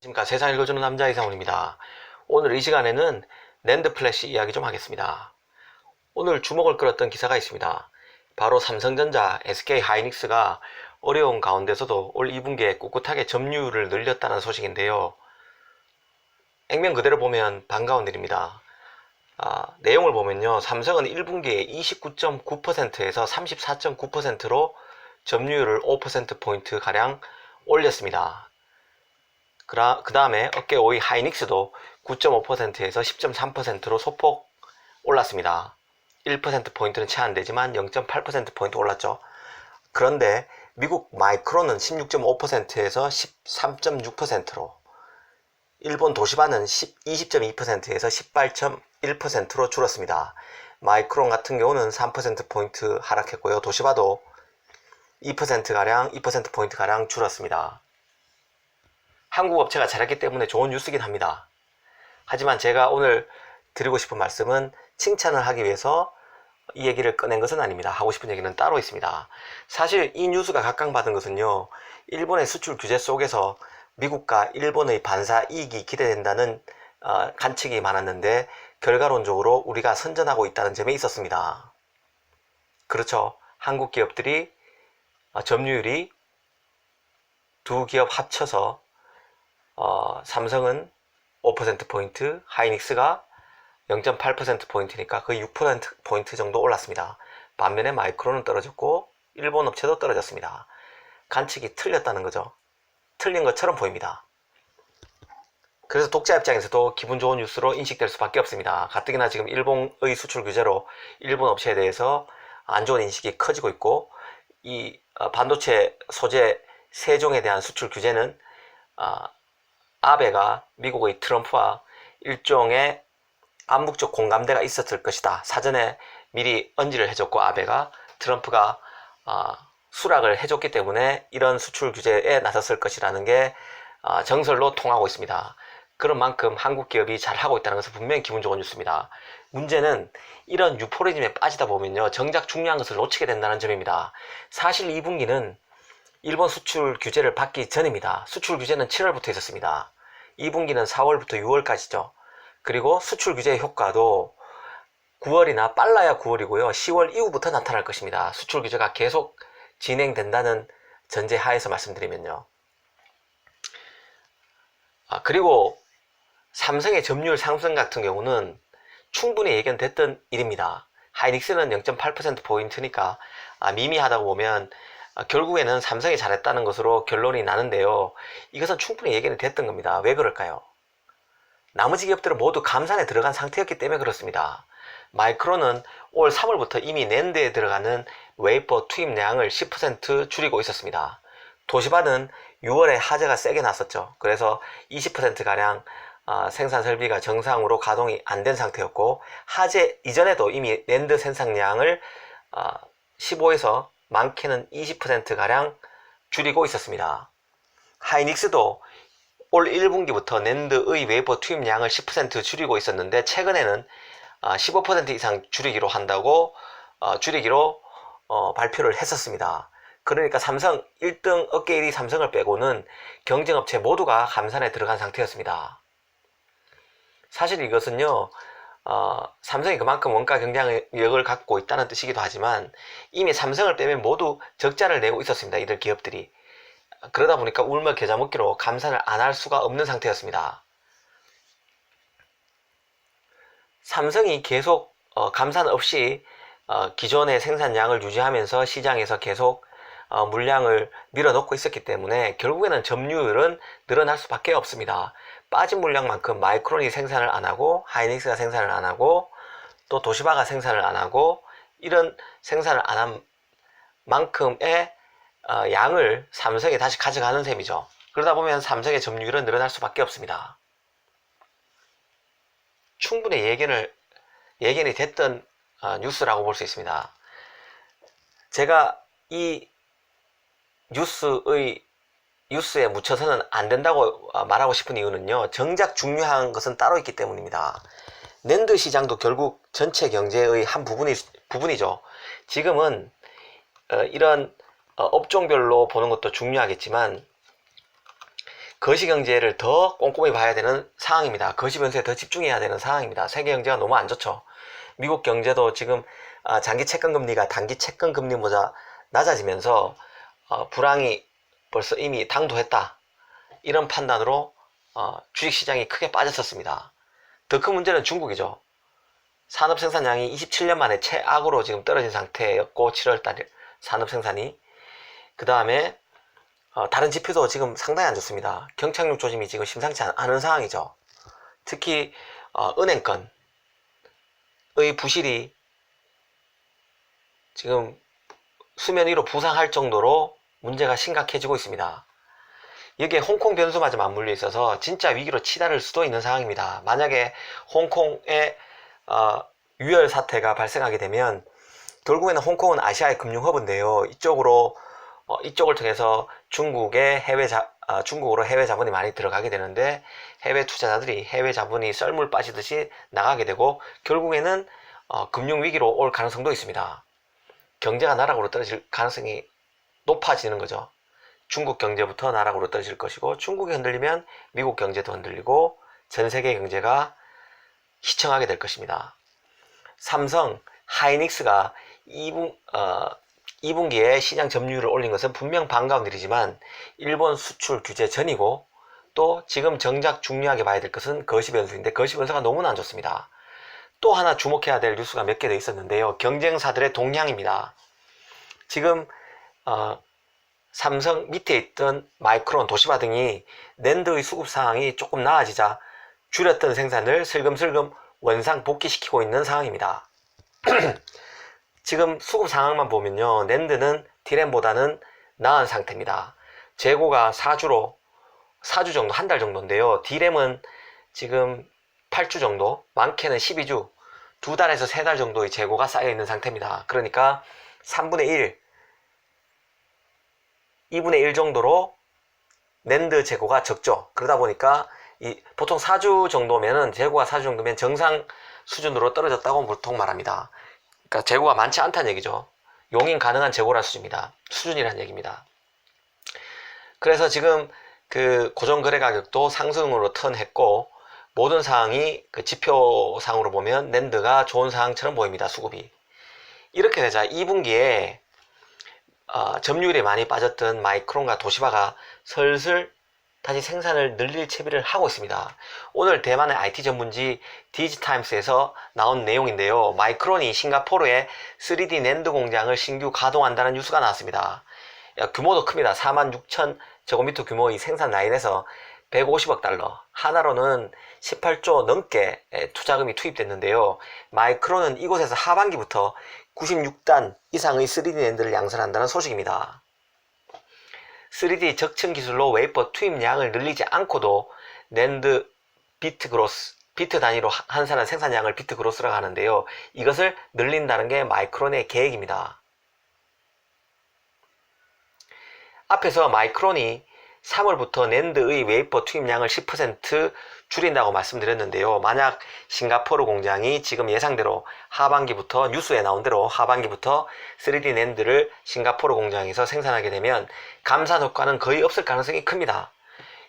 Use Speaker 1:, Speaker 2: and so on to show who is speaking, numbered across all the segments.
Speaker 1: 안녕하십니까. 세상을 읽어주는 남자 이상훈입니다. 오늘 이 시간에는 낸드 플래시 이야기 좀 하겠습니다. 오늘 주목을 끌었던 기사가 있습니다. 바로 삼성전자, SK하이닉스가 어려운 가운데서도 올 2분기에 꿋꿋하게 점유율을 늘렸다는 소식인데요. 액면 그대로 보면 반가운 일입니다. 내용을 보면요, 삼성은 1분기에 29.9%에서 34.9%로 점유율을 5%포인트 가량 올렸습니다. 그 다음에 어깨 5위 하이닉스도 9.5%에서 10.3%로 소폭 올랐습니다. 1%포인트는 채 안되지만 0.8%포인트 올랐죠. 그런데 미국 마이크론은 16.5%에서 13.6%로, 일본 도시바는 20.2%에서 18.1%로 줄었습니다. 마이크론 같은 경우는 3%포인트 하락했고요. 도시바도 2%포인트가량 줄었습니다. 한국 업체가 잘했기 때문에 좋은 뉴스긴 합니다. 하지만 제가 오늘 드리고 싶은 말씀은 칭찬을 하기 위해서 이 얘기를 꺼낸 것은 아닙니다. 하고 싶은 얘기는 따로 있습니다. 사실 이 뉴스가 각광받은 것은요, 일본의 수출 규제 속에서 미국과 일본의 반사 이익이 기대된다는 관측이 많았는데, 결과론적으로 우리가 선전하고 있다는 점에 있었습니다. 그렇죠. 한국 기업들이 점유율이 두 기업 합쳐서 삼성은 5%포인트, 하이닉스가 0.8%포인트니까 거의 6%포인트 정도 올랐습니다. 반면에 마이크론은 떨어졌고 일본 업체도 떨어졌습니다. 관측이 틀렸다는 거죠. 틀린 것처럼 보입니다. 그래서 독자 입장에서도 기분 좋은 뉴스로 인식될 수밖에 없습니다. 가뜩이나 지금 일본의 수출 규제로 일본 업체에 대해서 안 좋은 인식이 커지고 있고, 이 반도체 소재 세종에 대한 수출 규제는 아베가 미국의 트럼프와 일종의 암묵적 공감대가 있었을 것이다. 사전에 미리 언지를 해줬고 아베가 트럼프가 수락을 해줬기 때문에 이런 수출 규제에 나섰을 것이라는 게 정설로 통하고 있습니다. 그런 만큼 한국 기업이 잘하고 있다는 것은 분명히 기분 좋은 뉴스입니다. 문제는 이런 유포리즘에 빠지다 보면요, 정작 중요한 것을 놓치게 된다는 점입니다. 사실 2분기는 일본 수출 규제를 받기 전입니다. 수출 규제는 7월부터 있었습니다. 2분기는 4월부터 6월까지죠. 그리고 수출 규제의 효과도 9월이나 빨라야 9월이고요. 10월 이후부터 나타날 것입니다. 수출 규제가 계속 진행된다는 전제 하에서 말씀드리면요. 그리고 삼성의 점유율 상승 같은 경우는 충분히 예견됐던 일입니다. 하이닉스는 0.8%포인트니까 미미하다고 보면 결국에는 삼성이 잘했다는 것으로 결론이 나는데요. 이것은 충분히 예견이 됐던 겁니다. 왜 그럴까요? 나머지 기업들은 모두 감산에 들어간 상태였기 때문에 그렇습니다. 마이크론은 올 3월부터 이미 낸드에 들어가는 웨이퍼 투입량을 10% 줄이고 있었습니다. 도시바는 6월에 화재가 세게 났었죠. 그래서 20%가량 생산 설비가 정상으로 가동이 안 된 상태였고, 화재 이전에도 이미 낸드 생산량을 15에서 많게는 20%가량 줄이고 있었습니다. 하이닉스도 올 1분기부터 낸드의 웨이퍼 투입량을 10% 줄이고 있었는데, 최근에는 15% 이상 줄이기로 한다고 줄이기로 발표를 했었습니다. 그러니까 삼성 1등 어깨 1위 삼성을 빼고는 경쟁업체 모두가 감산에 들어간 상태였습니다. 사실 이것은요, 삼성이 그만큼 원가 경쟁력을 갖고 있다는 뜻이기도 하지만, 이미 삼성을 빼면 모두 적자를 내고 있었습니다. 이들 기업들이. 그러다 보니까 울며 겨자 먹기로 감산을 안 할 수가 없는 상태였습니다. 삼성이 계속 감산 없이 기존의 생산량을 유지하면서 시장에서 계속 물량을 밀어넣고 있었기 때문에 결국에는 점유율은 늘어날 수밖에 없습니다. 빠진 물량만큼 마이크론이 생산을 안하고 하이닉스가 생산을 안하고 또 도시바가 생산을 안하고, 이런 생산을 안한 만큼의 양을 삼성이 다시 가져가는 셈이죠. 그러다 보면 삼성의 점유율은 늘어날 수밖에 없습니다. 충분히 예견이 됐던 뉴스라고 볼 수 있습니다. 제가 이 뉴스에 묻혀서는 안 된다고 말하고 싶은 이유는요, 정작 중요한 것은 따로 있기 때문입니다. 낸드 시장도 결국 전체 경제의 한 부분이죠. 지금은 이런 업종별로 보는 것도 중요하겠지만, 거시경제를 더 꼼꼼히 봐야 되는 상황입니다. 거시 변수에 더 집중해야 되는 상황입니다. 세계 경제가 너무 안 좋죠. 미국 경제도 지금 장기 채권 금리가 단기 채권 금리보다 낮아지면서 불황이 벌써 이미 당도했다. 이런 판단으로 주식시장이 크게 빠졌었습니다. 더 큰 문제는 중국이죠. 산업 생산량이 27년 만에 최악으로 지금 떨어진 상태였고 7월달 산업 생산이 그 다음에 다른 지표도 지금 상당히 안 좋습니다. 경착륙 조짐이 지금 심상치 않은 상황이죠. 특히 은행권의 부실이 지금 수면 위로 부상할 정도로 문제가 심각해지고 있습니다. 여기에 홍콩 변수마저 맞물려 있어서 진짜 위기로 치달을 수도 있는 상황입니다. 만약에 홍콩의 유혈 사태가 발생하게 되면 결국에는 홍콩은 아시아의 금융 허브인데요. 이쪽을 통해서 중국으로 해외 자본이 많이 들어가게 되는데 해외 투자자들이 해외 자본이 썰물 빠지듯이 나가게 되고 결국에는 금융 위기로 올 가능성도 있습니다. 경제가 나락으로 떨어질 가능성이 높아지는 거죠. 중국 경제부터 나락으로 떨어질 것이고 중국이 흔들리면 미국 경제도 흔들리고 전 세계 경제가 희청하게 될 것입니다. 삼성, 하이닉스가 2분기에 시장 점유율을 올린 것은 분명 반가운 일이지만 일본 수출 규제 전이고 또 지금 정작 중요하게 봐야 될 것은 거시 변수인데 거시 변수가 너무나 안 좋습니다. 또 하나 주목해야 될 뉴스가 몇 개 더 있었는데요. 경쟁사들의 동향입니다. 지금 삼성 밑에 있던 마이크론, 도시바 등이 낸드의 수급 상황이 조금 나아지자 줄였던 생산을 슬금슬금 원상 복귀시키고 있는 상황입니다. 지금 수급 상황만 보면요. 낸드는 디램보다는 나은 상태입니다. 재고가 4주 정도, 한 달 정도인데요. 디램은 지금 8주 정도, 많게는 12주, 2달에서 3달 정도의 재고가 쌓여 있는 상태입니다. 그러니까 3분의 1, 2분의 1 정도로 낸드 재고가 적죠. 그러다 보니까 보통 4주 정도면은 재고가 4주 정도면 정상 수준으로 떨어졌다고 보통 말합니다. 그러니까 재고가 많지 않다는 얘기죠. 용인 가능한 재고란 수준이란 얘기입니다. 그래서 지금 그 고정거래 가격도 상승으로 턴했고 모든 사항이 그 지표상으로 보면 낸드가 좋은 상황처럼 보입니다. 수급이. 이렇게 되자 2분기에 점유율이 많이 빠졌던 마이크론과 도시바가 슬슬 다시 생산을 늘릴 채비를 하고 있습니다. 오늘 대만의 IT 전문지 디지타임스에서 나온 내용인데요. 마이크론이 싱가포르에 3D 낸드 공장을 신규 가동한다는 뉴스가 나왔습니다. 규모도 큽니다. 46,000제곱미터 규모의 생산 라인에서 150억 달러, 하나로는 18조 넘게 투자금이 투입됐는데요. 마이크론은 이곳에서 하반기부터 96단 이상의 3D 낸드를 양산한다는 소식입니다. 3D 적층 기술로 웨이퍼 투입량을 늘리지 않고도 낸드 비트 단위로 한산한 생산량을 비트 그로스라고 하는데요. 이것을 늘린다는 게 마이크론의 계획입니다. 앞에서 마이크론이 3월부터 낸드의 웨이퍼 투입량을 10% 줄인다고 말씀드렸는데요. 만약 싱가포르 공장이 지금 예상대로 하반기부터 뉴스에 나온 대로 하반기부터 3D 낸드를 싱가포르 공장에서 생산하게 되면 감산 효과는 거의 없을 가능성이 큽니다.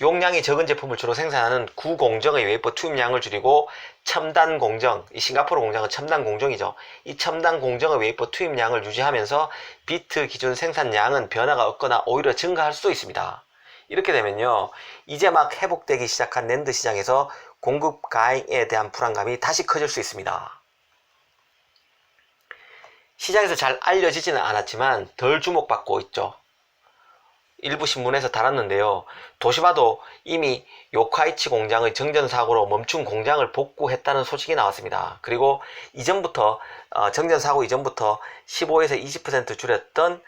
Speaker 1: 용량이 적은 제품을 주로 생산하는 구공정의 웨이퍼 투입량을 줄이고 첨단 공정, 이 싱가포르 공장은 첨단 공정이죠. 이 첨단 공정의 웨이퍼 투입량을 유지하면서 비트 기준 생산량은 변화가 없거나 오히려 증가할 수도 있습니다. 이렇게 되면요, 이제 막 회복되기 시작한 낸드 시장에서 공급 과잉에 대한 불안감이 다시 커질 수 있습니다. 시장에서 잘 알려지지는 않았지만 덜 주목받고 있죠. 일부 신문에서 달았는데요. 도시바도 이미 요카이치 공장의 정전사고로 멈춘 공장을 복구했다는 소식이 나왔습니다. 그리고 이전부터 정전사고 이전부터 15에서 20% 줄였던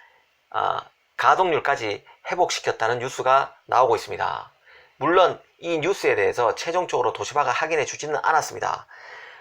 Speaker 1: 가동률까지 회복시켰다는 뉴스가 나오고 있습니다. 물론 이 뉴스에 대해서 최종적으로 도시바가 확인해 주지는 않았습니다.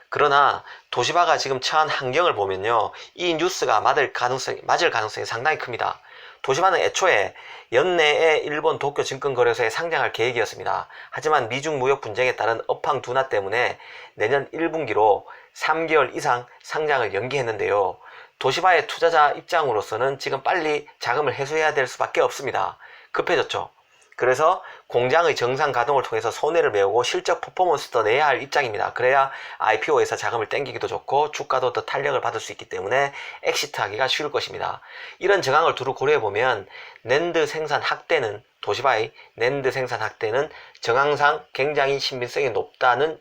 Speaker 1: 그러나 도시바가 지금 처한 환경을 보면요, 이 뉴스가 맞을 가능성이 상당히 큽니다. 도시바는 애초에 연내에 일본 도쿄 증권거래소에 상장할 계획이었습니다. 하지만 미중 무역 분쟁에 따른 업황 둔화 때문에 내년 1분기로 3개월 이상 상장을 연기했는데요. 도시바의 투자자 입장으로서는 지금 빨리 자금을 회수해야 될 수밖에 없습니다. 급해졌죠. 그래서 공장의 정상 가동을 통해서 손해를 메우고 실적 퍼포먼스도 내야 할 입장입니다. 그래야 IPO에서 자금을 땡기기도 좋고 주가도 더 탄력을 받을 수 있기 때문에 엑시트하기가 쉬울 것입니다. 이런 정황을 두루 고려해보면 낸드 생산 확대는 도시바의 낸드 생산 확대는 정황상 굉장히 신빙성이 높다는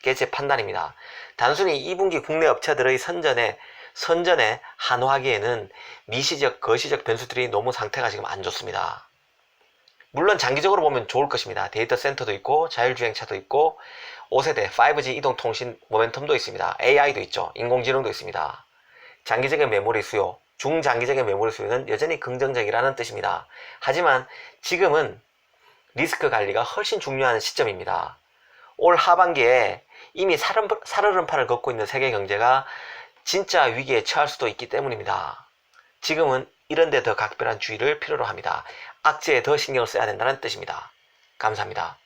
Speaker 1: 게 제 판단입니다. 단순히 2분기 국내 업체들의 선전에 한호하기에는 미시적, 거시적 변수들이 너무 상태가 지금 안 좋습니다. 물론 장기적으로 보면 좋을 것입니다. 데이터 센터도 있고 자율주행차도 있고 5세대 5G 이동통신 모멘텀도 있습니다. AI도 있죠. 인공지능도 있습니다. 장기적인 메모리 수요, 중장기적인 메모리 수요는 여전히 긍정적이라는 뜻입니다. 하지만 지금은 리스크 관리가 훨씬 중요한 시점입니다. 올 하반기에 이미 살얼음판을 걷고 있는 세계 경제가 진짜 위기에 처할 수도 있기 때문입니다. 지금은 이런 데 더 각별한 주의를 필요로 합니다. 악재에 더 신경을 써야 된다는 뜻입니다. 감사합니다.